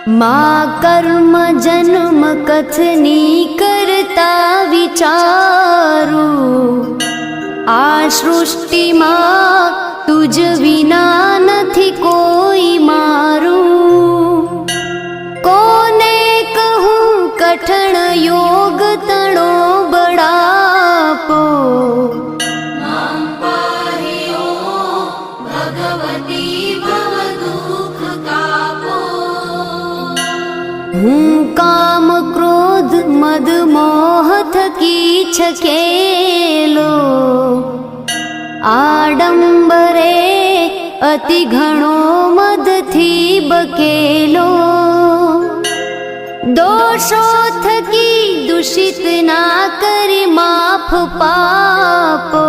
मा कर्म जन्म कथनी करता विचारू, आ सृष्टिमां तुज विना નથી કોઈ મારું। કોને કહું કઠણ યોગ તણો બળાપો, હું કામ ક્રોધ મદ મોહ થકી છકેલો, આડંબરે અતિ ઘણો મદથી બકેલો। દોષો થકી દૂષિત ના કરી માફ પાપો,